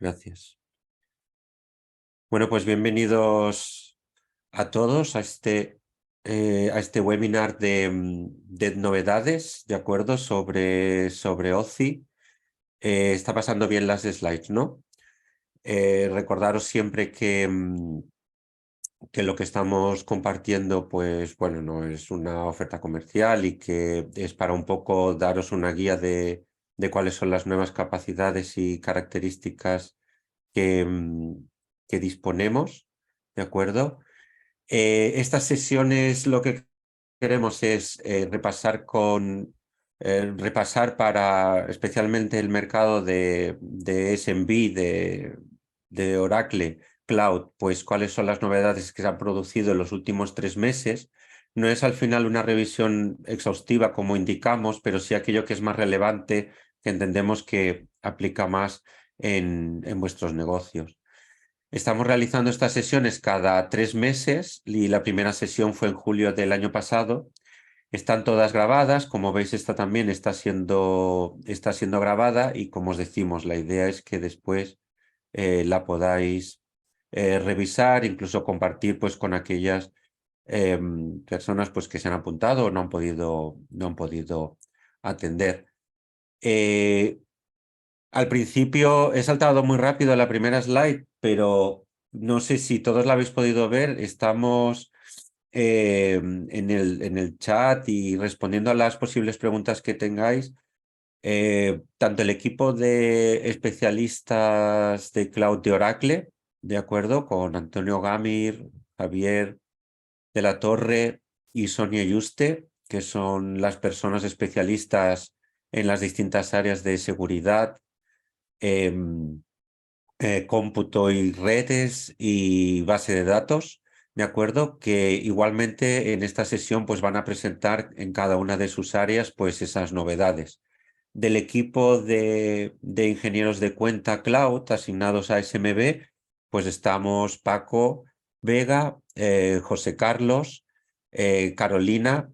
Gracias. Bueno, pues bienvenidos a todos a este webinar de novedades, ¿de acuerdo? Sobre OCI. Está pasando bien las slides, ¿no? Recordaros siempre que lo que estamos compartiendo, pues bueno, no es una oferta comercial y que es para un poco daros una guía de cuáles son las nuevas capacidades y características que disponemos, ¿de acuerdo? Estas sesiones lo que queremos es repasar para especialmente el mercado de SMB, de Oracle Cloud, pues cuáles son las novedades que se han producido en los últimos 3 meses. No es al final una revisión exhaustiva como indicamos, pero sí aquello que es más relevante, que entendemos que aplica más en vuestros negocios. Estamos realizando estas sesiones cada 3 meses y la primera sesión fue en julio del año pasado. Están todas grabadas, como veis esta también está siendo grabada y como os decimos, la idea es que después la podáis revisar, incluso compartir pues, con aquellas personas pues, que se han apuntado o no han podido atender. Al principio he saltado muy rápido a la primera slide, pero no sé si todos la habéis podido ver. Estamos en el chat y respondiendo a las posibles preguntas que tengáis. Tanto el equipo de especialistas de Cloud de Oracle, de acuerdo, con Antonio Gamir, Javier de la Torre y Sonia Yuste, que son las personas especialistas en las distintas áreas de seguridad, cómputo y redes y base de datos, ¿de acuerdo? Que igualmente en esta sesión pues van a presentar en cada una de sus áreas pues esas novedades. Del equipo de ingenieros de cuenta cloud asignados a SMB, pues estamos Paco Vega, José Carlos, Carolina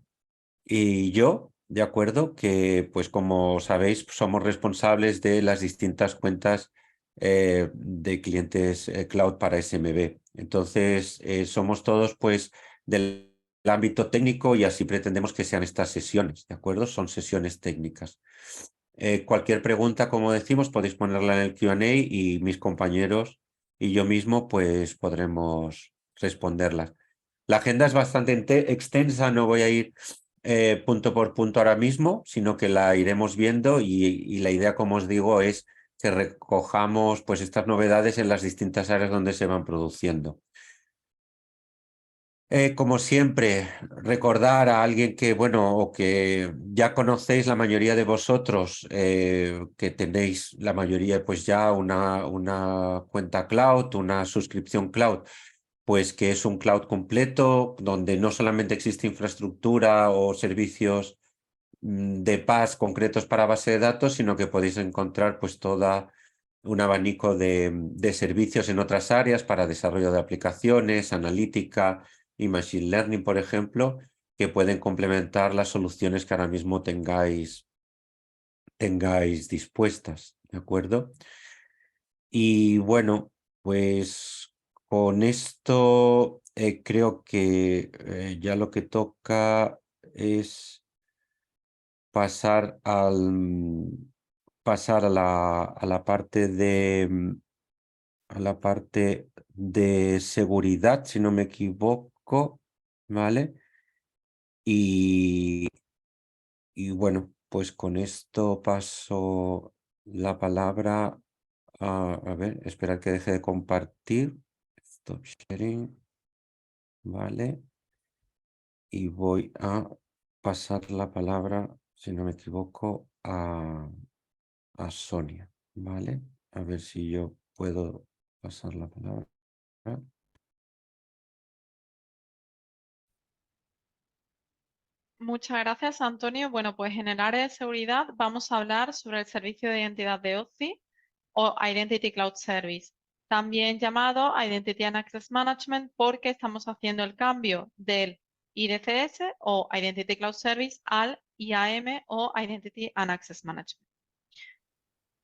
y yo, ¿de acuerdo? Que pues como sabéis somos responsables de las distintas cuentas de clientes cloud para SMB. Entonces somos todos pues del ámbito técnico y así pretendemos que sean estas sesiones, ¿de acuerdo? Son sesiones técnicas. Cualquier pregunta, como decimos, podéis ponerla en el Q&A y mis compañeros y yo mismo pues podremos responderlas. La agenda es bastante extensa, no voy a ir punto por punto ahora mismo, sino que la iremos viendo y la idea, como os digo, es que recojamos pues estas novedades en las distintas áreas donde se van produciendo. Como siempre, recordar a alguien que, bueno, o que ya conocéis la mayoría de vosotros, que tenéis la mayoría pues ya una cuenta cloud, una suscripción cloud, pues que es un cloud completo, donde no solamente existe infraestructura o servicios de PaaS concretos para base de datos, sino que podéis encontrar pues toda un abanico de servicios en otras áreas para desarrollo de aplicaciones, analítica y machine learning, por ejemplo, que pueden complementar las soluciones que ahora mismo tengáis dispuestas, ¿de acuerdo? Y bueno, pues con esto creo que ya lo que toca es pasar pasar a la parte a la parte de seguridad, si no me equivoco, ¿vale? Y, y bueno, pues con esto paso la palabra a ver, esperar que deje de compartir. Stop sharing, ¿vale? Y voy a pasar la palabra, si no me equivoco, a Sonia, ¿vale? A ver si yo puedo pasar la palabra. Muchas gracias, Antonio. Bueno, pues en el área de seguridad vamos a hablar sobre el servicio de identidad de OCI o Identity Cloud Service, también llamado Identity and Access Management, porque estamos haciendo el cambio del IDCS o Identity Cloud Service al IAM o Identity and Access Management.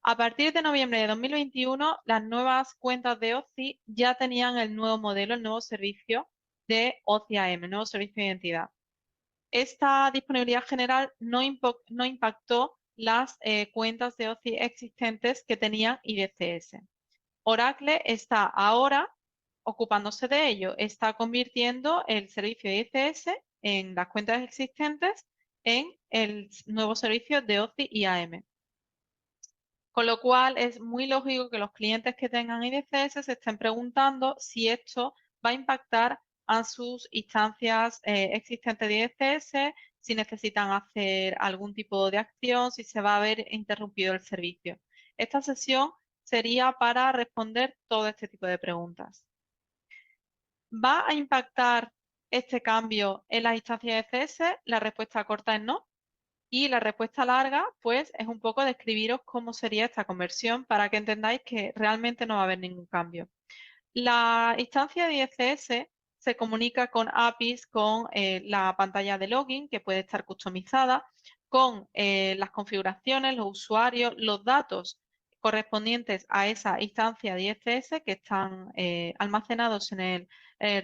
A partir de noviembre de 2021, las nuevas cuentas de OCI ya tenían el nuevo modelo, el nuevo servicio de OCI AM, el nuevo servicio de identidad. Esta disponibilidad general no impactó las cuentas de OCI existentes que tenían IDCS. Oracle está ahora ocupándose de ello, está convirtiendo el servicio de IDCS en las cuentas existentes en el nuevo servicio de OCI IAM. Con lo cual es muy lógico que los clientes que tengan IDCS se estén preguntando si esto va a impactar a sus instancias existentes de IDCS, si necesitan hacer algún tipo de acción, si se va a ver interrumpido el servicio. Esta sesión sería para responder todo este tipo de preguntas. ¿Va a impactar este cambio en las instancias de IDCS? La respuesta corta es no. Y la respuesta larga, pues, es un poco describiros cómo sería esta conversión para que entendáis que realmente no va a haber ningún cambio. La instancia de ICS se comunica con APIs, con la pantalla de login, que puede estar customizada, con las configuraciones, los usuarios, los datos correspondientes a esa instancia de ICS que están almacenados en el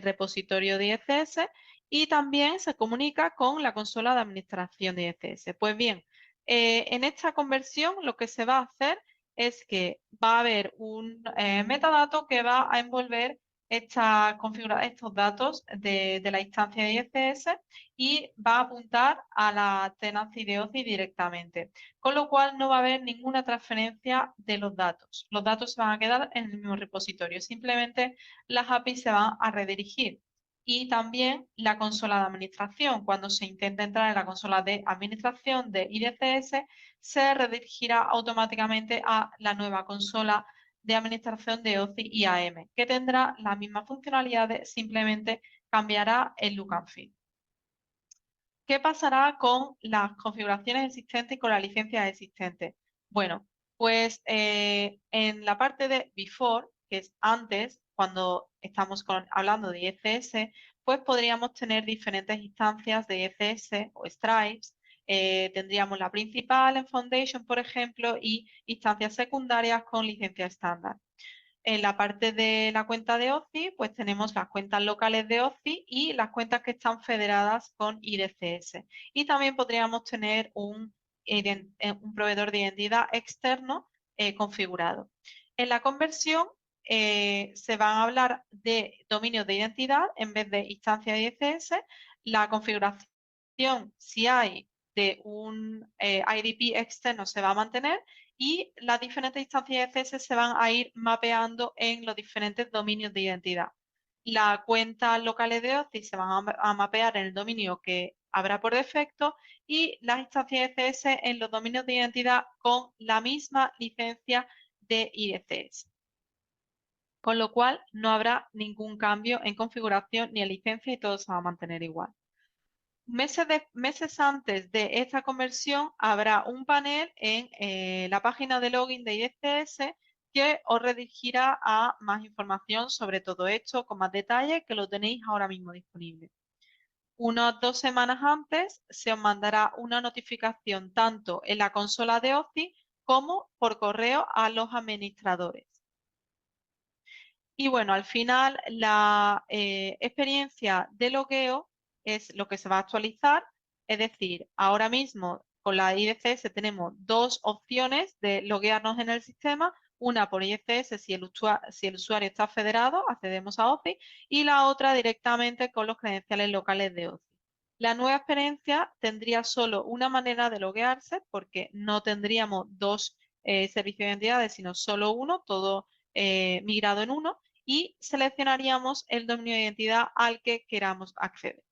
repositorio de ICS y también se comunica con la consola de administración de ICS. Pues bien, en esta conversión lo que se va a hacer es que va a haber un metadato que va a envolver estos datos de la instancia de ICS y va a apuntar a la tenancy de OCI directamente, con lo cual no va a haber ninguna transferencia de los datos. Los datos se van a quedar en el mismo repositorio, simplemente las APIs se van a redirigir. Y también la consola de administración. Cuando se intenta entrar en la consola de administración de IDCS, se redirigirá automáticamente a la nueva consola de administración de OCI IAM, que tendrá las mismas funcionalidades, simplemente cambiará el look and feel. ¿Qué pasará con las configuraciones existentes y con las licencias existentes? Bueno, pues en la parte de before, que es antes, cuando estamos hablando de ICS, pues podríamos tener diferentes instancias de ICS o stripes. Tendríamos la principal en Foundation, por ejemplo, y instancias secundarias con licencia estándar. En la parte de la cuenta de OCI, pues tenemos las cuentas locales de OCI y las cuentas que están federadas con IDCS. Y también podríamos tener un proveedor de identidad externo configurado. En la conversión se van a hablar de dominios de identidad en vez de instancia de IDCS. La configuración, si hay de un IDP externo, se va a mantener y las diferentes instancias de ICS se van a ir mapeando en los diferentes dominios de identidad. Las cuentas locales de OCI se van a mapear en el dominio que habrá por defecto y las instancias de ICS en los dominios de identidad con la misma licencia de IDCS. Con lo cual no habrá ningún cambio en configuración ni en licencia y todo se va a mantener igual. Meses antes de esta conversión habrá un panel en la página de login de IDCS que os redirigirá a más información sobre todo esto con más detalle que lo tenéis ahora mismo disponible. Unas 2 semanas antes se os mandará una notificación tanto en la consola de OCI como por correo a los administradores. Y bueno, al final la experiencia de logueo es lo que se va a actualizar, es decir, ahora mismo con la IDCS tenemos dos opciones de loguearnos en el sistema, una por IDCS si el usuario está federado, accedemos a OCI, y la otra directamente con los credenciales locales de OCI. La nueva experiencia tendría solo una manera de loguearse porque no tendríamos dos servicios de identidades, sino solo uno, todo migrado en uno y seleccionaríamos el dominio de identidad al que queramos acceder.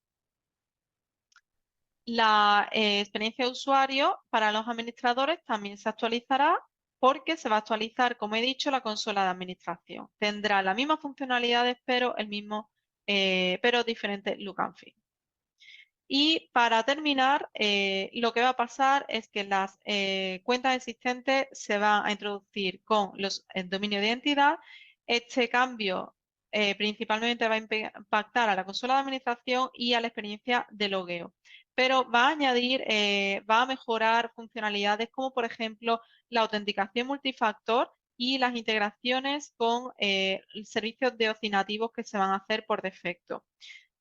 La experiencia de usuario para los administradores también se actualizará porque se va a actualizar, como he dicho, la consola de administración. Tendrá las mismas funcionalidades, pero pero diferente look and feel. Y para terminar, lo que va a pasar es que las cuentas existentes se van a introducir con el dominio de identidad. Este cambio principalmente va a impactar a la consola de administración y a la experiencia de logueo. pero va a añadir, va a mejorar funcionalidades como por ejemplo la autenticación multifactor y las integraciones con servicios de OCI nativos que se van a hacer por defecto.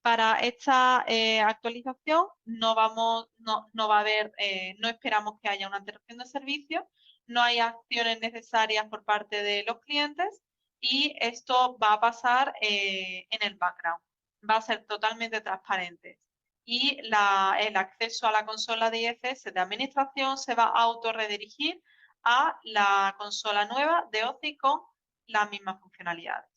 Para esta actualización no va a haber, no esperamos que haya una interrupción de servicio, no hay acciones necesarias por parte de los clientes y esto va a pasar en el background. Va a ser totalmente transparente. Y el acceso a la consola de IFS de administración se va a autorredirigir a la consola nueva de OCI con las mismas funcionalidades.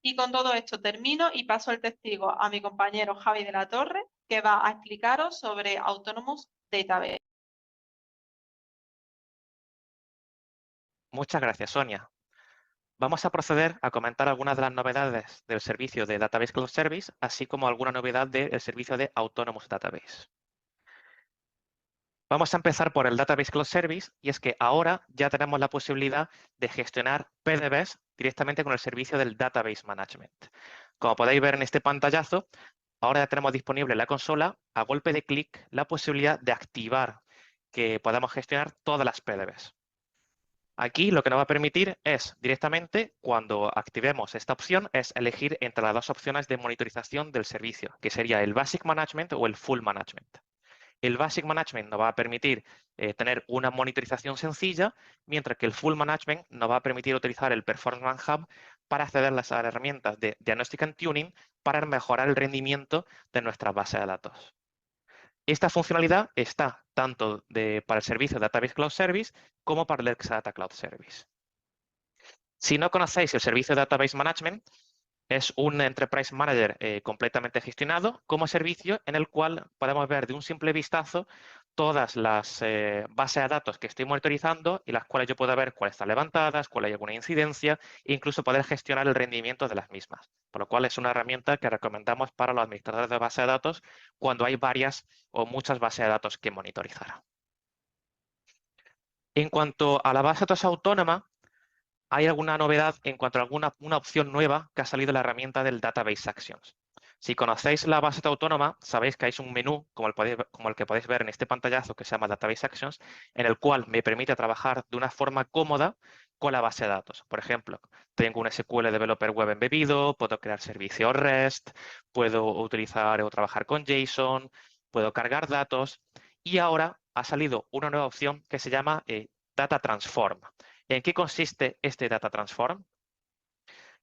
Y con todo esto termino y paso el testigo a mi compañero Javi de la Torre, que va a explicaros sobre Autonomous Database. Muchas gracias, Sonia. Vamos a proceder a comentar algunas de las novedades del servicio de Database Cloud Service, así como alguna novedad del servicio de Autonomous Database. Vamos a empezar por el Database Cloud Service, y es que ahora ya tenemos la posibilidad de gestionar PDBs directamente con el servicio del Database Management. Como podéis ver en este pantallazo, ahora ya tenemos disponible en la consola, a golpe de clic, la posibilidad de activar que podamos gestionar todas las PDBs. Aquí lo que nos va a permitir es directamente, cuando activemos esta opción, es elegir entre las dos opciones de monitorización del servicio, que sería el Basic Management o el Full Management. El Basic Management nos va a permitir tener una monitorización sencilla, mientras que el Full Management nos va a permitir utilizar el Performance Hub para acceder a las herramientas de Diagnostic and Tuning para mejorar el rendimiento de nuestra base de datos. Esta funcionalidad está tanto para el servicio Database Cloud Service como para el Exadata Cloud Service. Si no conocéis el servicio de Database Management, es un Enterprise Manager completamente gestionado como servicio, en el cual podemos ver de un simple vistazo todas las bases de datos que estoy monitorizando y las cuales yo puedo ver cuáles están levantadas, cuál hay alguna incidencia e incluso poder gestionar el rendimiento de las mismas. Por lo cual es una herramienta que recomendamos para los administradores de base de datos cuando hay varias o muchas bases de datos que monitorizar. En cuanto a la base de datos autónoma, hay alguna novedad en cuanto a una opción nueva que ha salido en la herramienta del Database Actions. Si conocéis la base autónoma, sabéis que hay un menú como el que podéis ver en este pantallazo que se llama Database Actions, en el cual me permite trabajar de una forma cómoda con la base de datos. Por ejemplo, tengo un SQL Developer Web embebido, puedo crear servicios REST, puedo utilizar o trabajar con JSON, puedo cargar datos, y ahora ha salido una nueva opción que se llama Data Transform. ¿En qué consiste este Data Transform?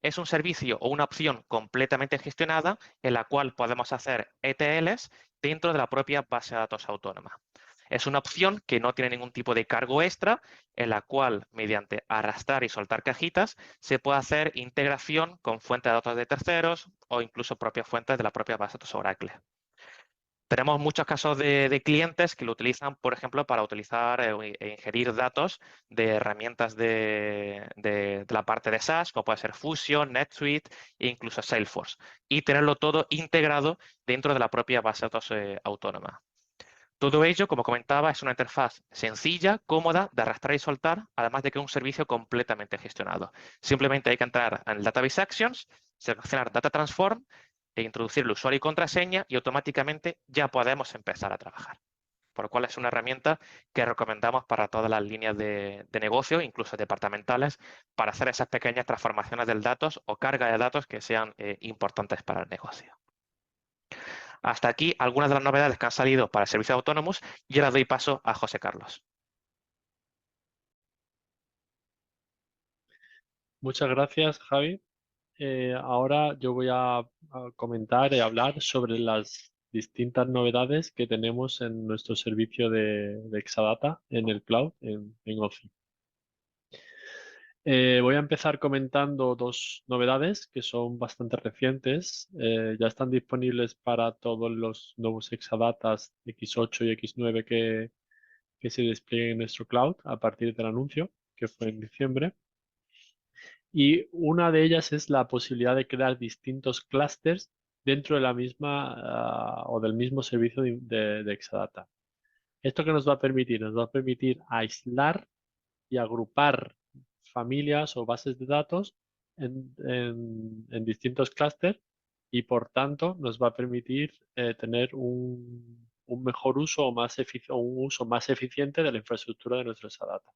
Es un servicio o una opción completamente gestionada en la cual podemos hacer ETLs dentro de la propia base de datos autónoma. Es una opción que no tiene ningún tipo de cargo extra, en la cual, mediante arrastrar y soltar cajitas, se puede hacer integración con fuentes de datos de terceros o incluso propias fuentes de la propia base de datos Oracle. Tenemos muchos casos de clientes que lo utilizan, por ejemplo, para utilizar e ingerir datos de herramientas de la parte de SaaS, como puede ser Fusion, NetSuite e incluso Salesforce, y tenerlo todo integrado dentro de la propia base de datos autónoma. Todo ello, como comentaba, es una interfaz sencilla, cómoda, de arrastrar y soltar, además de que es un servicio completamente gestionado. Simplemente hay que entrar en el Database Actions, seleccionar Data Transform e introducir el usuario y contraseña, y automáticamente ya podemos empezar a trabajar. Por lo cual es una herramienta que recomendamos para todas las líneas de negocio, incluso departamentales, para hacer esas pequeñas transformaciones del datos o carga de datos que sean importantes para el negocio. Hasta aquí algunas de las novedades que han salido para el servicio de Autonomous, y ahora doy paso a José Carlos. Muchas gracias, Javi. Ahora yo voy a comentar y hablar sobre las distintas novedades que tenemos en nuestro servicio de Exadata en el cloud, en OCI. Voy a empezar comentando dos novedades que son bastante recientes. Ya están disponibles para todos los nuevos Exadatas X8 y X9 que se desplieguen en nuestro cloud a partir del anuncio, que fue en diciembre. Y una de ellas es la posibilidad de crear distintos clústeres dentro de la misma o del mismo servicio de Exadata. ¿Esto qué nos va a permitir? Nos va a permitir aislar y agrupar familias o bases de datos en distintos clústeres, y por tanto nos va a permitir tener un mejor uso o un uso más eficiente de la infraestructura de nuestro Exadata.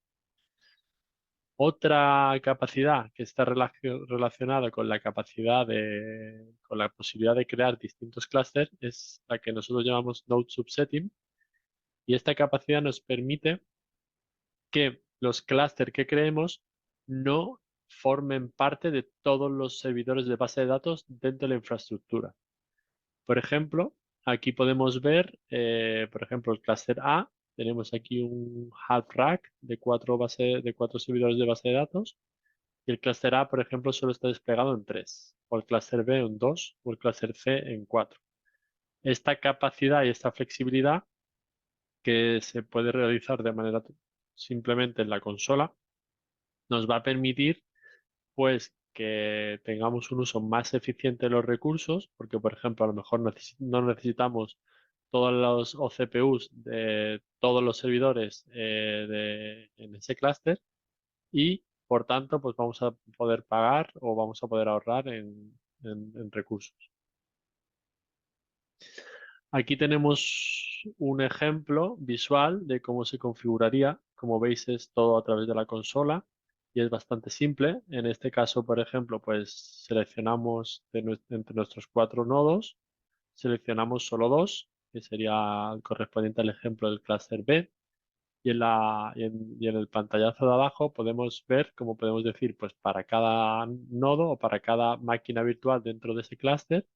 Otra capacidad que está relacionada con la con la posibilidad de crear distintos clústeres es la que nosotros llamamos node subsetting, y esta capacidad nos permite que los clústeres que creemos no formen parte de todos los servidores de base de datos dentro de la infraestructura. Por ejemplo, aquí podemos ver, por ejemplo, el clúster A. Tenemos aquí un half rack de cuatro servidores de base de datos. Y el clúster A, por ejemplo, solo está desplegado en 3, o el clúster B en 2, o el clúster C en 4. Esta capacidad y esta flexibilidad que se puede realizar de manera simplemente en la consola nos va a permitir pues que tengamos un uso más eficiente de los recursos, porque por ejemplo a lo mejor no necesitamos todos los OCPUs de todos los servidores en ese clúster, y por tanto pues vamos a poder pagar o vamos a poder ahorrar en recursos. Aquí tenemos un ejemplo visual de cómo se configuraría. Como veis, es todo a través de la consola y es bastante simple. En este caso, por ejemplo, pues seleccionamos entre nuestros 4 nodos, seleccionamos solo 2, que sería el correspondiente al ejemplo del clúster B. Y en el pantallazo de abajo podemos ver, como podemos decir, pues para cada nodo o para cada máquina virtual dentro de ese clúster,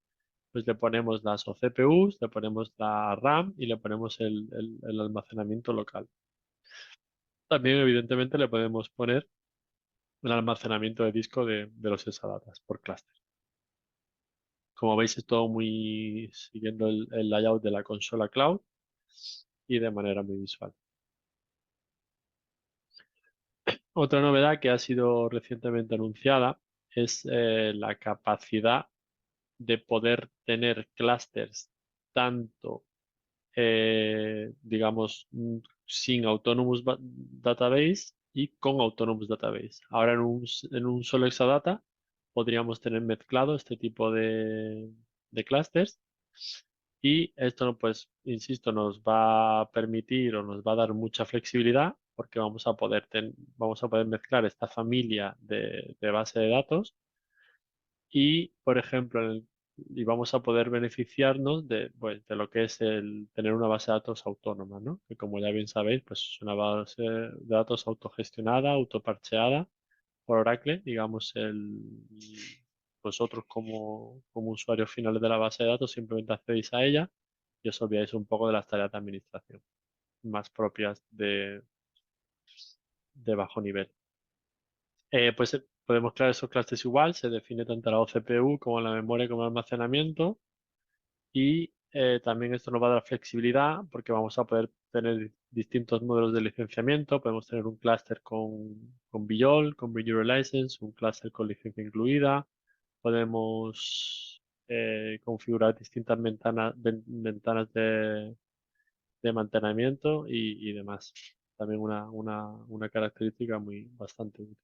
pues le ponemos las OCPUs, le ponemos la RAM y le ponemos el almacenamiento local. También, evidentemente, le podemos poner el almacenamiento de disco de los exadatas por clúster. Como veis, es todo muy siguiendo el layout de la consola cloud y de manera muy visual. Otra novedad que ha sido recientemente anunciada es la capacidad de poder tener clústeres tanto digamos, sin Autonomous Database y con Autonomous Database. Ahora en un solo Exadata podríamos tener mezclado este tipo de clusters, y esto, pues, insisto, nos va a permitir o nos va a dar mucha flexibilidad, porque vamos a poder mezclar esta familia de base de datos y, por ejemplo, y vamos a poder beneficiarnos pues, de lo que es el tener una base de datos autónoma, ¿no? Que, como ya bien sabéis, pues es una base de datos autogestionada, autoparcheada por Oracle. Digamos, vosotros como usuarios finales de la base de datos simplemente accedéis a ella y os olvidáis un poco de las tareas de administración más propias de bajo nivel. Pues podemos crear esos clusters igual, se define tanto la OCPU como la memoria como el almacenamiento, y también esto nos va a dar flexibilidad porque vamos a poder tener distintos modelos de licenciamiento. Podemos tener un clúster con BYOL, con Bring Your License, un clúster con licencia incluida. Podemos configurar distintas ventanas de mantenimiento y demás. También una característica bastante útil.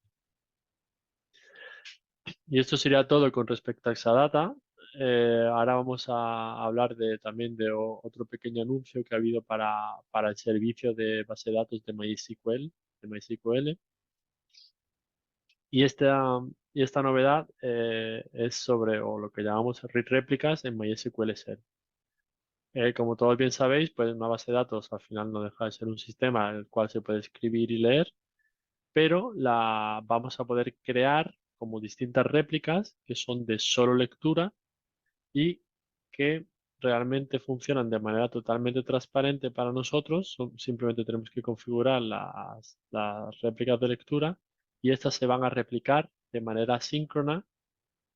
Y esto sería todo con respecto a Exadata. Ahora vamos a hablar también de otro pequeño anuncio que ha habido para el servicio de base de datos de MySQL. Y esta novedad es sobre lo que llamamos read réplicas en MySQL Server. Como todos bien sabéis, pues una base de datos al final no deja de ser un sistema en el cual se puede escribir y leer, pero la vamos a poder crear como distintas réplicas que son de solo lectura y que realmente funcionan de manera totalmente transparente para nosotros. Simplemente tenemos que configurar las réplicas de lectura, y estas se van a replicar de manera síncrona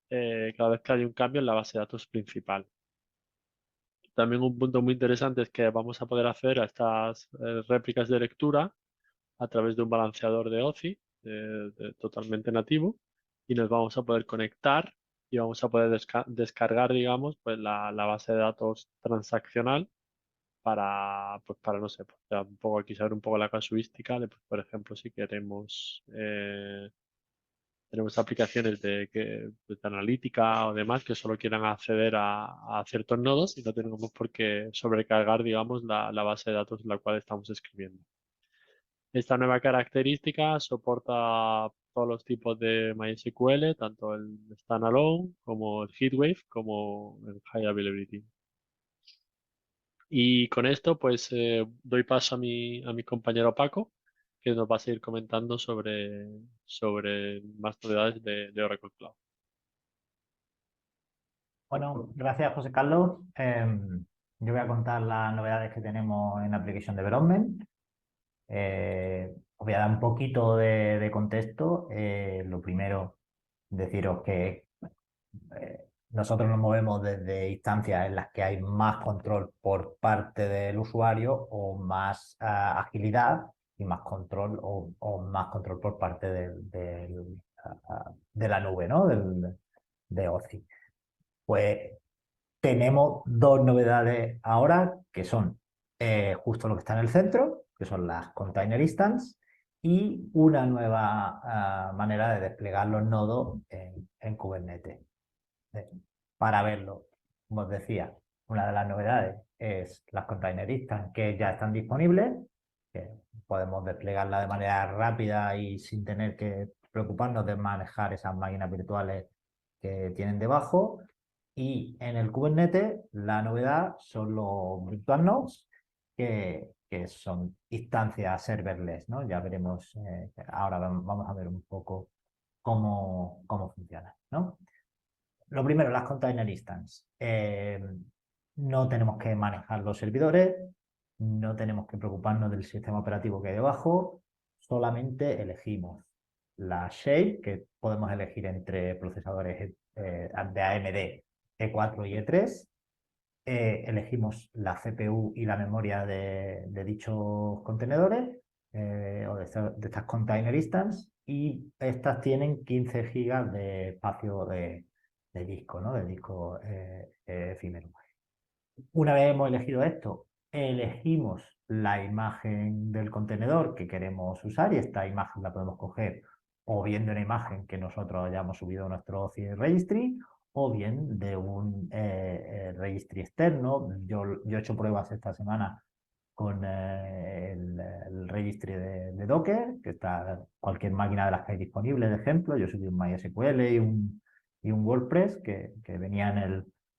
cada vez que hay un cambio en la base de datos principal. También un punto muy interesante es que vamos a poder hacer a estas réplicas de lectura a través de un balanceador de OCI totalmente nativo, y nos vamos a poder conectar y vamos a poder descargar, digamos, pues la base de datos transaccional para no sé, pues, ya un poco aquí saber un poco la casuística de, pues, por ejemplo, si queremos Tenemos aplicaciones de analítica o demás que solo quieran acceder a ciertos nodos y no tenemos por qué sobrecargar, digamos, la base de datos en la cual estamos escribiendo. Esta nueva característica soporta todos los tipos de MySQL, tanto el standalone como el Heatwave, como el High Availability. Y con esto, pues, doy paso a mi compañero Paco, que nos va a seguir comentando sobre más novedades de Oracle Cloud. Bueno, gracias José Carlos. Yo voy a contar las novedades que tenemos en la aplicación Development. Os voy a dar un poquito de contexto. Lo primero, deciros que nosotros nos movemos desde instancias en las que hay más control por parte del usuario o más agilidad y más control o más control por parte de la nube, ¿no? De OCI. Pues tenemos dos novedades ahora que son justo lo que está en el centro, que son las Container Instance, y una nueva manera de desplegar los nodos en Kubernetes. Para verlo, como os decía, una de las novedades es las Container Instance que ya están disponibles, que podemos desplegarla de manera rápida y sin tener que preocuparnos de manejar esas máquinas virtuales que tienen debajo. Y en el Kubernetes la novedad son los Virtual Nodes, que son instancias serverless, ¿no? Ya veremos, ahora vamos a ver un poco cómo funciona, ¿no? Lo primero, las Container Instance. No tenemos que manejar los servidores, no tenemos que preocuparnos del sistema operativo que hay debajo, solamente elegimos la shape, que podemos elegir entre procesadores de AMD E4 y E3. Elegimos la CPU y la memoria de dichos contenedores o de estas Container Instance, y estas tienen 15 GB de espacio de disco, ¿no? De disco efímero. Una vez hemos elegido esto, elegimos la imagen del contenedor que queremos usar, y esta imagen la podemos coger o bien de una imagen que nosotros hayamos subido a nuestro OCI Registry, o bien de un registry externo. Yo he hecho pruebas esta semana con el registry de Docker, que está cualquier máquina de las que hay disponible, de ejemplo. Yo subí un MySQL y un WordPress que venía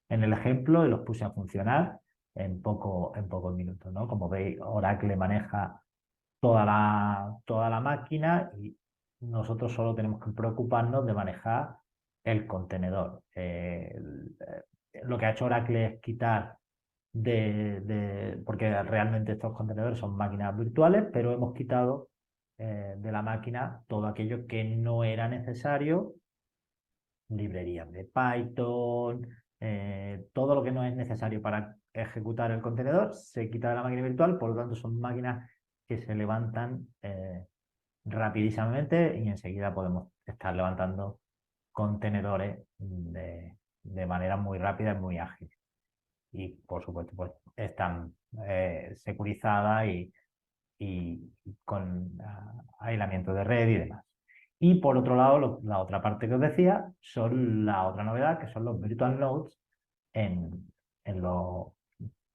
en el ejemplo, y los puse a funcionar en pocos minutos, ¿no? Como veis, Oracle maneja toda la máquina y nosotros solo tenemos que preocuparnos de manejar el contenedor. Lo que ha hecho Oracle es quitar porque realmente estos contenedores son máquinas virtuales, pero hemos quitado de la máquina todo aquello que no era necesario, librerías de Python, todo lo que no es necesario para ejecutar el contenedor se quita de la máquina virtual. Por lo tanto son máquinas que se levantan rapidísimamente, y enseguida podemos estar levantando contenedores de manera muy rápida y muy ágil. Y por supuesto pues están securizadas y con aislamiento de red y demás. Y por otro lado, la otra parte que os decía son la otra novedad, que son los Virtual Nodes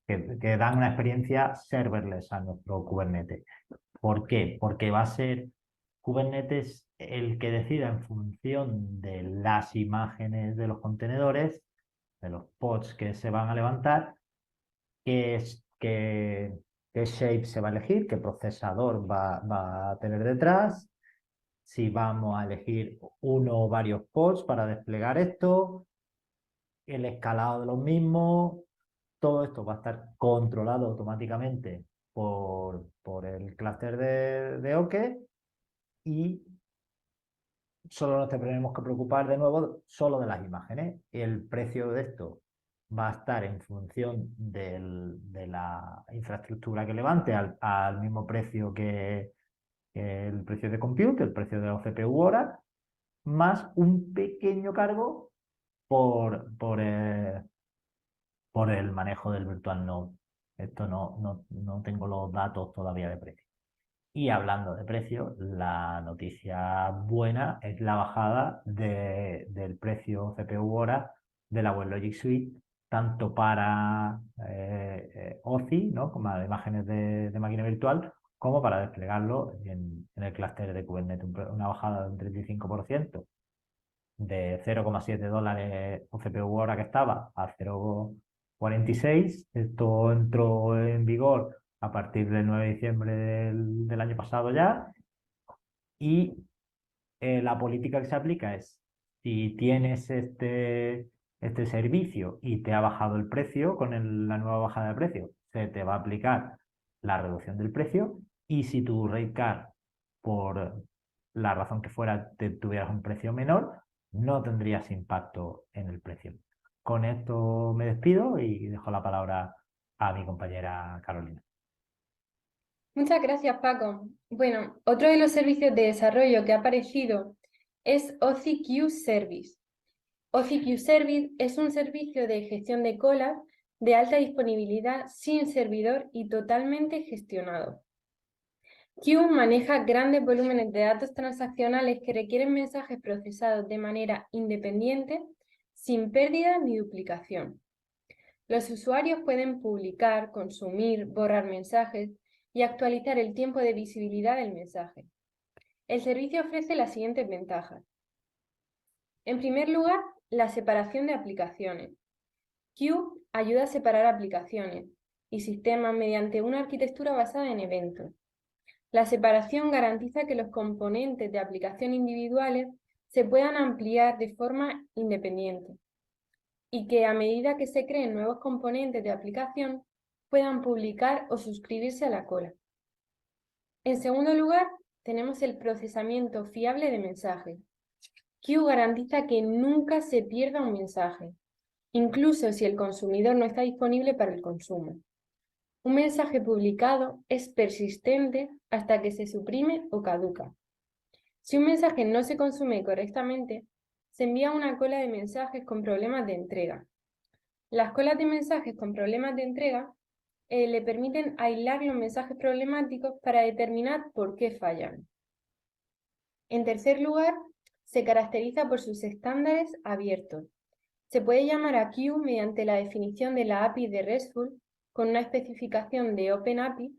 que dan una experiencia serverless a nuestro Kubernetes. ¿Por qué? Porque va a ser Kubernetes el que decida, en función de las imágenes de los contenedores, de los pods que se van a levantar, qué shape se va a elegir, qué procesador va a tener detrás, si vamos a elegir uno o varios pods para desplegar esto, el escalado de los mismos. Todo esto va a estar controlado automáticamente por el clúster de Oke, y solo nos tenemos que preocupar de nuevo solo de las imágenes. El precio de esto va a estar en función de la infraestructura que levante, al mismo precio que el precio de compute, el precio de la CPU hora, más un pequeño cargo por el manejo del Virtual Node. Esto no tengo los datos todavía de precio. Y hablando de precios, la noticia buena es la bajada del precio CPU hora de la WebLogic Suite, tanto para OCI, ¿no? Como de imágenes de máquina virtual, como para desplegarlo en el clúster de Kubernetes. Una bajada de un 35%, de $0,7 o CPU hora que estaba a 0,46. Esto entró en vigor a partir del 9 de diciembre del año pasado ya. Y la política que se aplica es, si tienes este servicio y te ha bajado el precio con la nueva bajada de precio, se te va a aplicar la reducción del precio. Y si tu rate card, por la razón que fuera, tuvieras un precio menor, no tendrías impacto en el precio. Con esto me despido y dejo la palabra a mi compañera Carolina. Muchas gracias, Paco. Bueno, otro de los servicios de desarrollo que ha aparecido es OCI Queue Service. OCI Queue Service es un servicio de gestión de colas de alta disponibilidad sin servidor y totalmente gestionado. Queue maneja grandes volúmenes de datos transaccionales que requieren mensajes procesados de manera independiente, sin pérdida ni duplicación. Los usuarios pueden publicar, consumir, borrar mensajes y actualizar el tiempo de visibilidad del mensaje. El servicio ofrece las siguientes ventajas. En primer lugar, la separación de aplicaciones. Queue ayuda a separar aplicaciones y sistemas mediante una arquitectura basada en eventos. La separación garantiza que los componentes de aplicación individuales se puedan ampliar de forma independiente y que a medida que se creen nuevos componentes de aplicación puedan publicar o suscribirse a la cola. En segundo lugar, tenemos el procesamiento fiable de mensajes. Queue garantiza que nunca se pierda un mensaje, incluso si el consumidor no está disponible para el consumo. Un mensaje publicado es persistente hasta que se suprime o caduca. Si un mensaje no se consume correctamente, se envía una cola de mensajes con problemas de entrega. Las colas de mensajes con problemas de entrega le permiten aislar los mensajes problemáticos para determinar por qué fallan. En tercer lugar, se caracteriza por sus estándares abiertos. Se puede llamar a Queue mediante la definición de la API de RESTful con una especificación de OpenAPI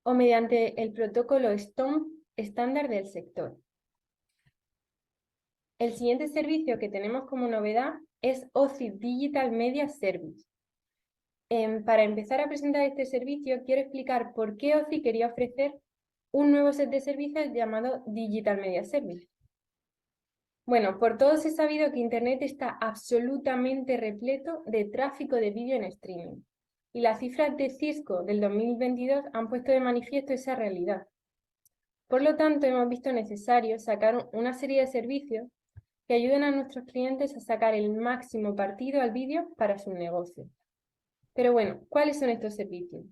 o mediante el protocolo STOMP estándar del sector. El siguiente servicio que tenemos como novedad es OCI Digital Media Service. Para empezar a presentar este servicio, quiero explicar por qué OCI quería ofrecer un nuevo set de servicios llamado Digital Media Service. Bueno, por todos he sabido que Internet está absolutamente repleto de tráfico de vídeo en streaming. Y las cifras de Cisco del 2022 han puesto de manifiesto esa realidad. Por lo tanto, hemos visto necesario sacar una serie de servicios que ayuden a nuestros clientes a sacar el máximo partido al vídeo para su negocio. Pero bueno, ¿cuáles son estos servicios?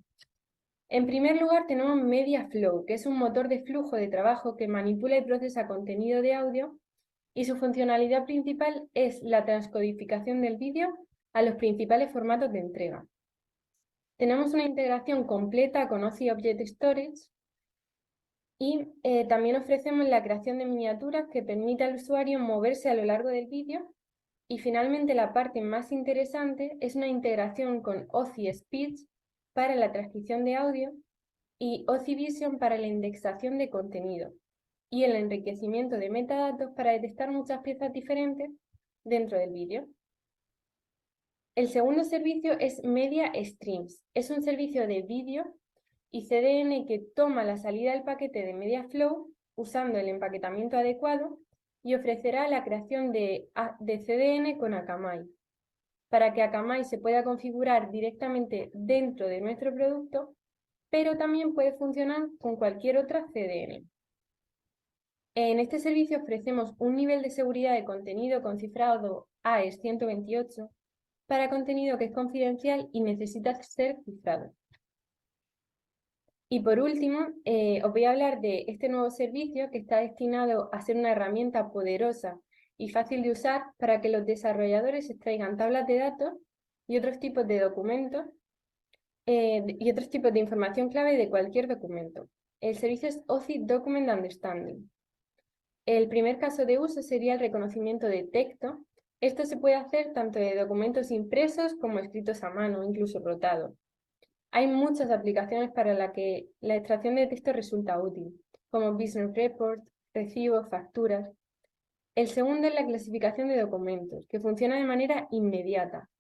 En primer lugar tenemos MediaFlow, que es un motor de flujo de trabajo que manipula y procesa contenido de audio y su funcionalidad principal es la transcodificación del vídeo a los principales formatos de entrega. Tenemos una integración completa con OCI Object Storage y también ofrecemos la creación de miniaturas que permite al usuario moverse a lo largo del vídeo. Y finalmente la parte más interesante es una integración con OCI Speech para la transcripción de audio y OCI Vision para la indexación de contenido y el enriquecimiento de metadatos para detectar muchas piezas diferentes dentro del vídeo. El segundo servicio es Media Streams. Es un servicio de vídeo y CDN que toma la salida del paquete de MediaFlow usando el empaquetamiento adecuado y ofrecerá la creación de CDN con Akamai, para que Akamai se pueda configurar directamente dentro de nuestro producto, pero también puede funcionar con cualquier otra CDN. En este servicio ofrecemos un nivel de seguridad de contenido con cifrado AES 128 para contenido que es confidencial y necesita ser cifrado. Y por último, os voy a hablar de este nuevo servicio que está destinado a ser una herramienta poderosa y fácil de usar para que los desarrolladores extraigan tablas de datos y otros tipos de documentos y otros tipos de información clave de cualquier documento. El servicio es OSI Document Understanding. El primer caso de uso sería el reconocimiento de texto. Esto se puede hacer tanto de documentos impresos como escritos a mano, incluso rotados. Hay muchas aplicaciones para las que la extracción de texto resulta útil, como Business Reports, recibos, facturas. El segundo es la clasificación de documentos, que funciona de manera inmediata.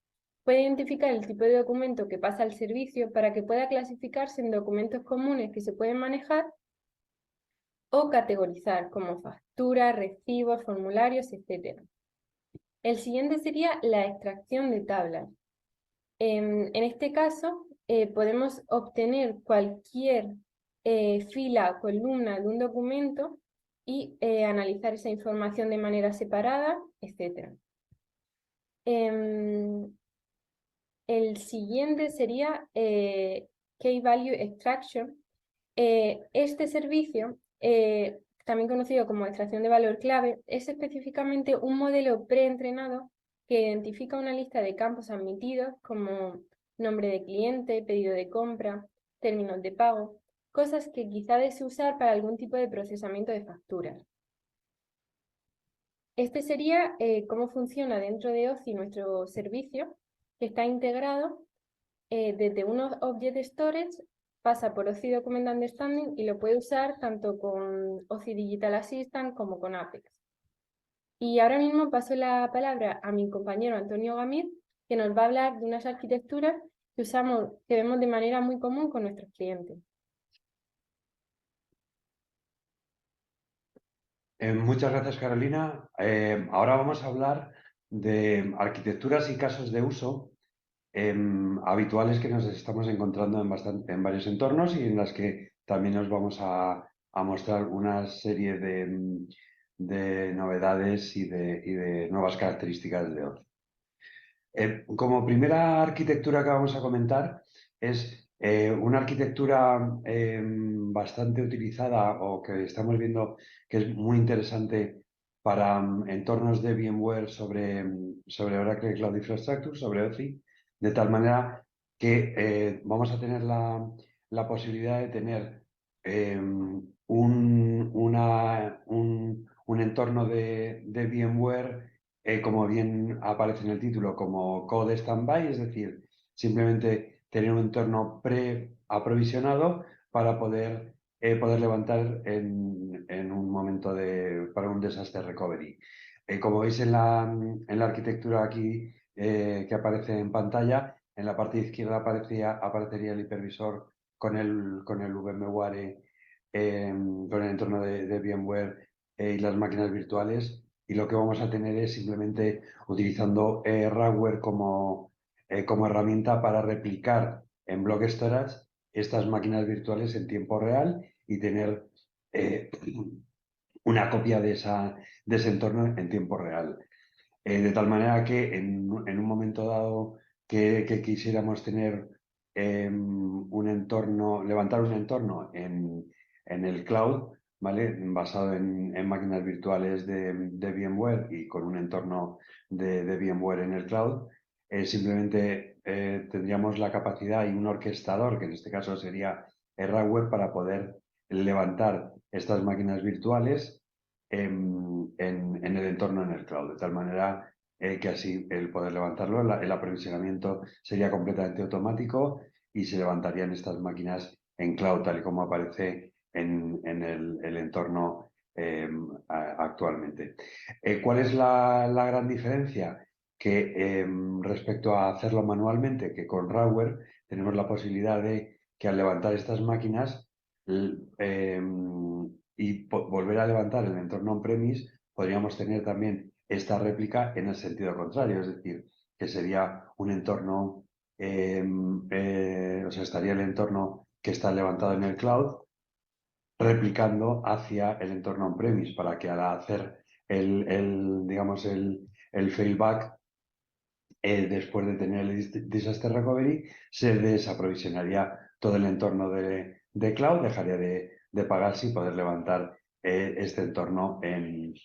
Puede identificar el tipo de documento que pasa al servicio para que pueda clasificarse en documentos comunes que se pueden manejar o categorizar como facturas, recibos, formularios, etc. El siguiente sería la extracción de tablas. En este caso, podemos obtener cualquier fila o columna de un documento y analizar esa información de manera separada, etc. El siguiente sería Key Value Extraction. Este servicio, también conocido como extracción de valor clave, es específicamente un modelo preentrenado que identifica una lista de campos admitidos como nombre de cliente, pedido de compra, términos de pago, cosas que quizá desee usar para algún tipo de procesamiento de facturas. Este sería cómo funciona dentro de OSI nuestro servicio, que está integrado desde unos Object Storage, pasa por OSI Document Understanding y lo puede usar tanto con OSI Digital Assistant como con Apex. Y ahora mismo paso la palabra a mi compañero Antonio Gamir, que nos va a hablar de unas arquitecturas que vemos de manera muy común con nuestros clientes. Muchas gracias, Carolina. Ahora vamos a hablar de arquitecturas y casos de uso habituales que nos estamos encontrando en varios entornos y en las que también os vamos a mostrar una serie de novedades y de nuevas características de OSI. Como primera arquitectura que vamos a comentar es una arquitectura bastante utilizada o que estamos viendo que es muy interesante para entornos de VMware sobre Oracle Cloud Infrastructure, sobre OSI, de tal manera que vamos a tener la posibilidad de tener un entorno de VMware como bien aparece en el título, como code standby, es decir, simplemente tener un entorno pre-aprovisionado para poder levantar en un momento para un disaster recovery. Como veis en la arquitectura aquí que aparece en pantalla, en la parte izquierda aparecería el hipervisor con el VMware, con el entorno de VMware y las máquinas virtuales. Y lo que vamos a tener es simplemente utilizando Radware como herramienta para replicar en block storage estas máquinas virtuales en tiempo real y tener una copia de ese entorno en tiempo real. De tal manera que en un momento dado que quisiéramos tener levantar un entorno en el cloud, ¿vale? Basado en máquinas virtuales de VMware y con un entorno de VMware en el cloud, simplemente tendríamos la capacidad y un orquestador, que en este caso sería Radware, para poder levantar estas máquinas virtuales en el entorno en el cloud, de tal manera que así el poder levantarlo, el aprovisionamiento sería completamente automático y se levantarían estas máquinas en cloud, tal y como aparece en el entorno actualmente. ¿Cuál es la gran diferencia? Que respecto a hacerlo manualmente, que con Radware tenemos la posibilidad de que al levantar estas máquinas y volver a levantar el entorno on-premise, podríamos tener también esta réplica en el sentido contrario, es decir, que sería un entorno, o sea, estaría el entorno que está levantado en el cloud, replicando hacia el entorno on-premise para que al hacer digamos, el failback, después de tener el disaster recovery, se desaprovisionaría todo el entorno de cloud, dejaría de pagarse y poder levantar este entorno en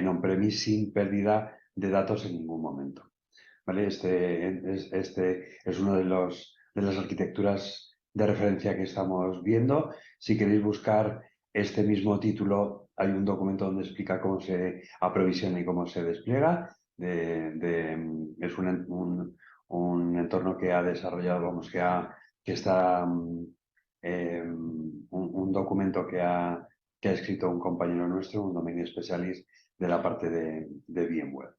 on-premise sin pérdida de datos en ningún momento. ¿Vale? Este es uno de las arquitecturas de referencia que estamos viendo. Si queréis buscar este mismo título, hay un documento donde explica cómo se aprovisiona y cómo se despliega. Es un entorno que ha desarrollado, vamos, que está un documento que ha escrito un compañero nuestro, un domain specialist de la parte de VMware.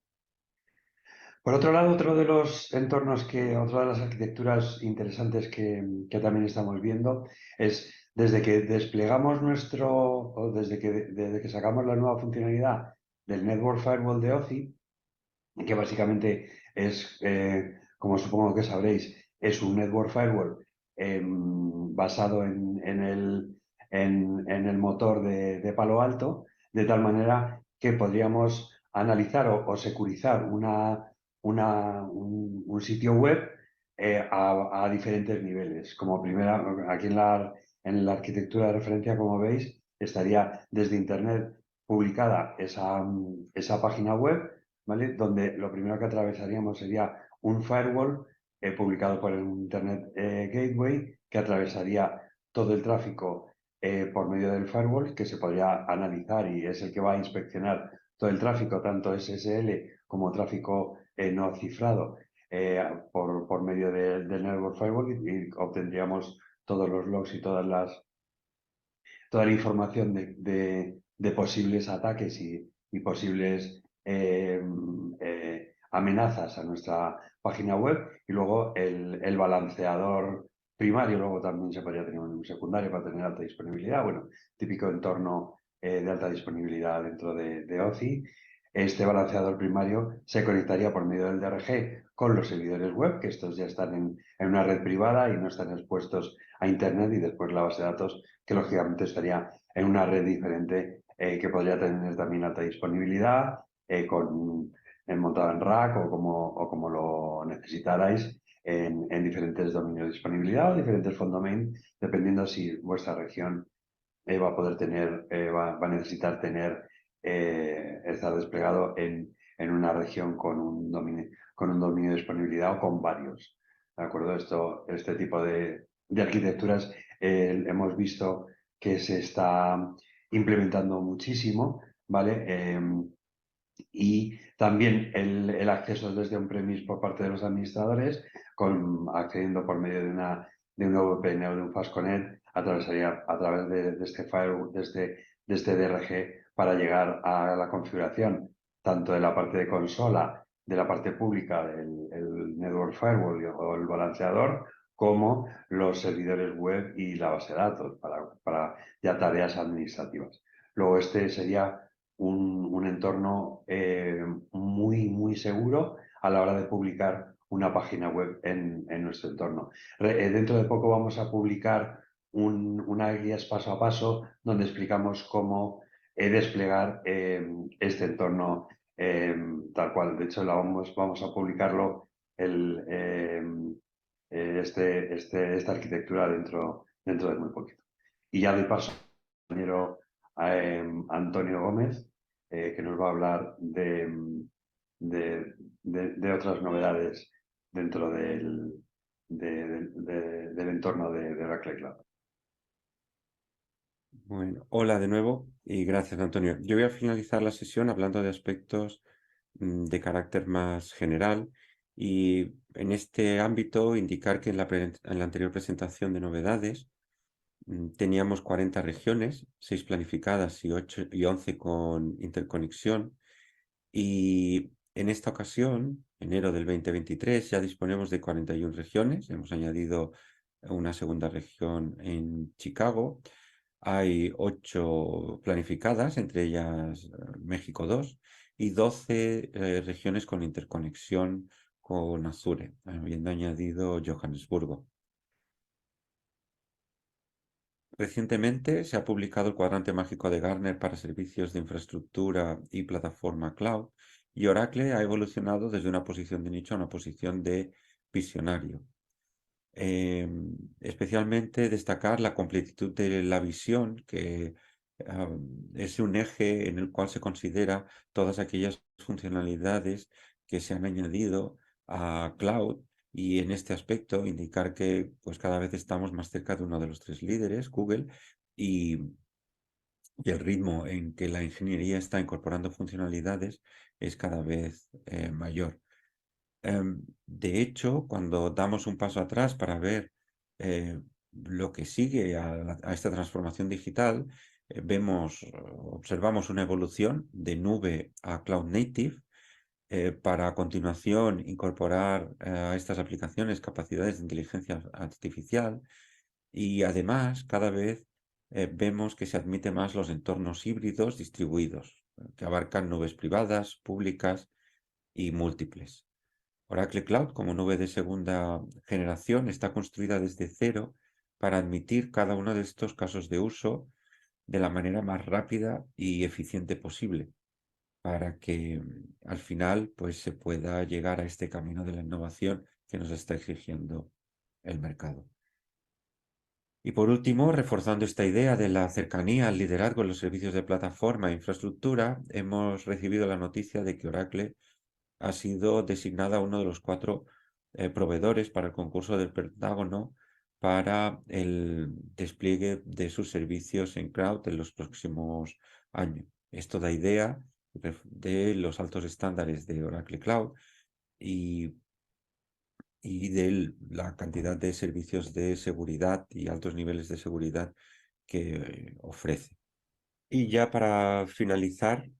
Por otro lado, otro de los entornos otra de las arquitecturas interesantes que también estamos viendo es desde que desplegamos desde que sacamos la nueva funcionalidad del Network Firewall de OCI, que básicamente es, como supongo que sabréis, es un Network Firewall basado en el motor de Palo Alto, de tal manera que podríamos analizar o securizar un sitio web a diferentes niveles. Como primera, aquí en la arquitectura de referencia, como veis, estaría desde Internet publicada esa página web, ¿vale? Donde lo primero que atravesaríamos sería un firewall publicado por el Internet Gateway, que atravesaría todo el tráfico por medio del firewall, que se podría analizar y es el que va a inspeccionar todo el tráfico, tanto SSL como tráfico no cifrado, por medio del Network Firewall, y obtendríamos todos los logs y toda la información de posibles ataques y posibles amenazas a nuestra página web, y luego el balanceador primario. Luego también se podría tener un secundario para tener alta disponibilidad, bueno, típico entorno de alta disponibilidad dentro de OCI. Este balanceador primario se conectaría por medio del DRG con los servidores web, que estos ya están en una red privada y no están expuestos a Internet, y después la base de datos, que lógicamente estaría en una red diferente, que podría tener también alta disponibilidad, montada en rack o como lo necesitarais, en diferentes dominios de disponibilidad o diferentes fonddomain, dependiendo si vuestra región va a poder tener, va a necesitar estar desplegado en una región con un dominio de disponibilidad o con varios. ¿De acuerdo? Este tipo de arquitecturas hemos visto que se está implementando muchísimo, ¿vale? Y también el acceso desde on-premise por parte de los administradores, accediendo por medio de un VPN o de un FastConnect, atravesaría a través de este firewall, de este DRG, para llegar a la configuración tanto de la parte de consola, de la parte pública del Network Firewall o el balanceador, como los servidores web y la base de datos para ya tareas administrativas. Luego este sería un entorno muy, muy seguro a la hora de publicar una página web en nuestro entorno. Dentro de poco vamos a publicar una guía paso a paso donde explicamos cómo desplegar este entorno tal cual. De hecho, vamos a publicarlo esta arquitectura dentro de muy poquito. Y ya de paso, compañero Antonio Gómez, que nos va a hablar de otras novedades dentro del entorno de Oracle Cloud. Bueno, hola de nuevo y gracias, Antonio. Yo voy a finalizar la sesión hablando de aspectos de carácter más general, y en este ámbito indicar que en la anterior presentación de novedades teníamos 40 regiones, 6 planificadas y 11 con interconexión, y en esta ocasión, enero del 2023, ya disponemos de 41 regiones. Hemos añadido una segunda región en Chicago. Hay 8 planificadas, entre ellas México 2, y 12 regiones con interconexión con Azure, habiendo añadido Johannesburgo. Recientemente se ha publicado el cuadrante mágico de Gartner para servicios de infraestructura y plataforma cloud, y Oracle ha evolucionado desde una posición de nicho a una posición de visionario. Especialmente destacar la completitud de la visión, que es un eje en el cual se considera todas aquellas funcionalidades que se han añadido a cloud y en este aspecto indicar que pues cada vez estamos más cerca de uno de los 3 líderes, Google, y el ritmo en que la ingeniería está incorporando funcionalidades es cada vez mayor. De hecho, cuando damos un paso atrás para ver lo que sigue a esta transformación digital, observamos una evolución de nube a cloud native, para a continuación incorporar a estas aplicaciones capacidades de inteligencia artificial, y además cada vez vemos que se admite más los entornos híbridos distribuidos, que abarcan nubes privadas, públicas y múltiples. Oracle Cloud, como nube de segunda generación, está construida desde cero para admitir cada uno de estos casos de uso de la manera más rápida y eficiente posible, para que al final pues, se pueda llegar a este camino de la innovación que nos está exigiendo el mercado. Y por último, reforzando esta idea de la cercanía al liderazgo en los servicios de plataforma e infraestructura, hemos recibido la noticia de que Oracle ha sido designada uno de los 4 proveedores para el concurso del Pentágono para el despliegue de sus servicios en cloud en los próximos años. Esto da idea de los altos estándares de Oracle Cloud y de la cantidad de servicios de seguridad y altos niveles de seguridad que ofrece. Y ya para finalizar,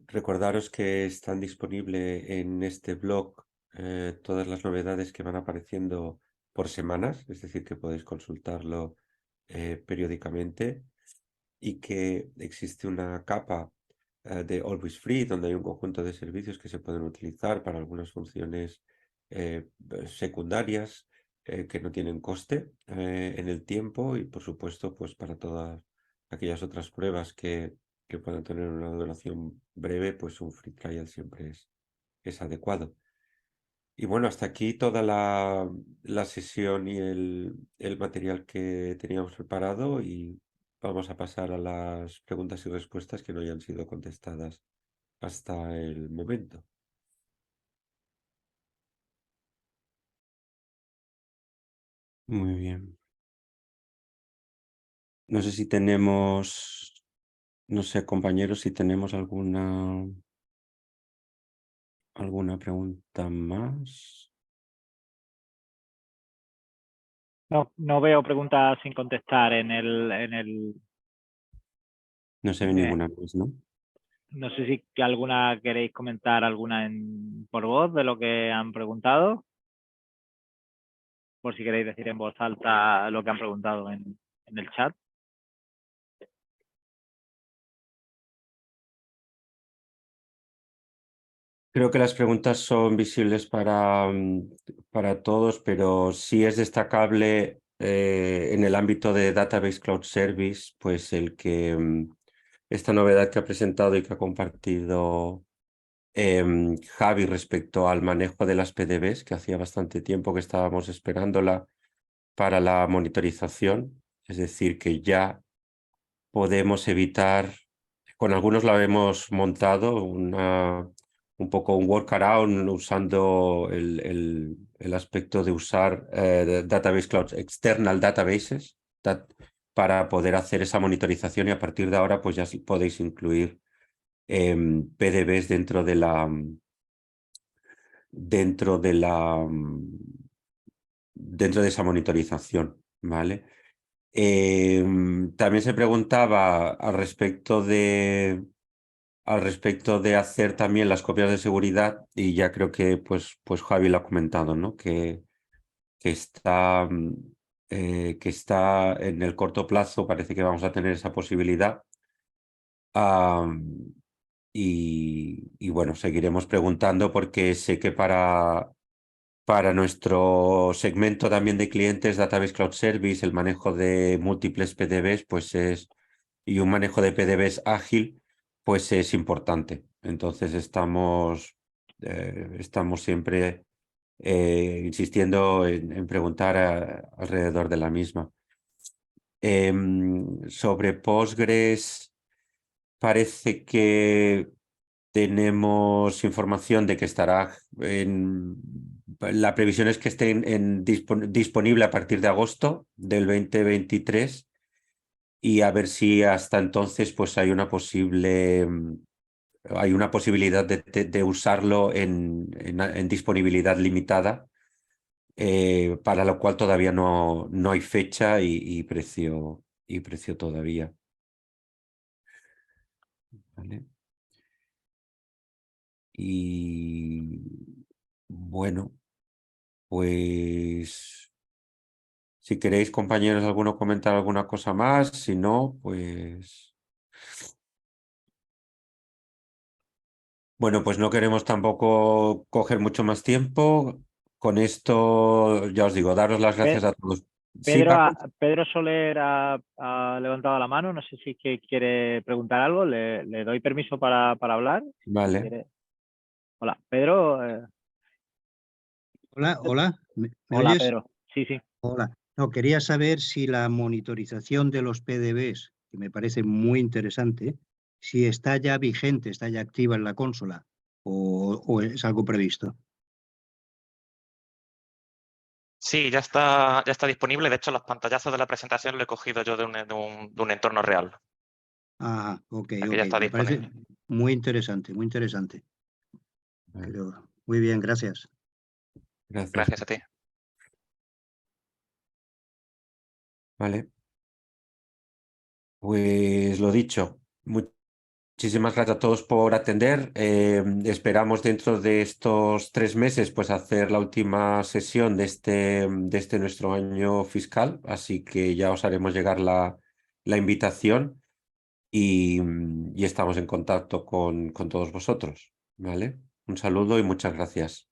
recordaros que están disponibles en este blog todas las novedades que van apareciendo por semanas, es decir, que podéis consultarlo periódicamente, y que existe una capa de Always Free, donde hay un conjunto de servicios que se pueden utilizar para algunas funciones secundarias que no tienen coste en el tiempo, y por supuesto pues para todas aquellas otras pruebas que puedan tener una duración breve, pues un free trial siempre es adecuado. Y bueno, hasta aquí toda la sesión y el material que teníamos preparado, y vamos a pasar a las preguntas y respuestas que no hayan sido contestadas hasta el momento. Muy bien. No sé si tenemos, no sé, compañeros, si tenemos alguna pregunta más. No veo preguntas sin contestar en el... No se ve ninguna más, ¿no? No sé si alguna queréis comentar alguna por voz de lo que han preguntado. Por si queréis decir en voz alta lo que han preguntado en el chat. Creo que las preguntas son visibles para todos, pero sí es destacable en el ámbito de Database Cloud Service, pues el que esta novedad que ha presentado y que ha compartido Javi respecto al manejo de las PDBs, que hacía bastante tiempo que estábamos esperándola para la monitorización, es decir, que ya podemos evitar, con algunos la hemos montado, un poco un workaround usando el aspecto de usar Database Cloud, External Databases, para poder hacer esa monitorización, y a partir de ahora pues ya podéis incluir PDBs dentro de esa monitorización, ¿vale? También se preguntaba al respecto de hacer también las copias de seguridad, y ya creo que pues Javi lo ha comentado, ¿no? Que está en el corto plazo, parece que vamos a tener esa posibilidad. Y bueno, seguiremos preguntando, porque sé que para nuestro segmento también de clientes, Database Cloud Service, el manejo de múltiples PDBs pues y un manejo de PDBs ágil pues es importante. Entonces estamos siempre insistiendo en preguntar alrededor de la misma. Sobre Postgres, parece que tenemos información de que estará la previsión es que esté disponible a partir de agosto del 2023 y a ver si hasta entonces pues hay una posibilidad de usarlo en disponibilidad limitada, para lo cual todavía no hay fecha y precio todavía. ¿Vale? Y bueno, pues si queréis, compañeros, alguno comentar alguna cosa más, si no, pues bueno, pues no queremos tampoco coger mucho más tiempo. Con esto, ya os digo, daros las gracias a todos. Sí, Paco. Pedro Soler ha levantado la mano, no sé si quiere preguntar algo, le doy permiso para hablar. Vale. Si quiere. Hola, Pedro. Hola. ¿Me Hola, oyes? Pedro. Sí. Hola. No, quería saber si la monitorización de los PDBs, que me parece muy interesante, si está ya vigente, está ya activa en la consola o es algo previsto. Sí, ya está disponible. De hecho, los pantallazos de la presentación lo he cogido yo de un entorno real. Ah, ok. Aquí ya está Me parece disponible. muy interesante, muy interesante. Vale. Pero, muy bien, gracias. Gracias a ti. Vale. Pues lo dicho, muchísimas gracias a todos por atender. Esperamos dentro de estos 3 meses pues hacer la última sesión de este nuestro año fiscal, así que ya os haremos llegar la invitación y estamos en contacto con todos vosotros. ¿Vale? Un saludo y muchas gracias.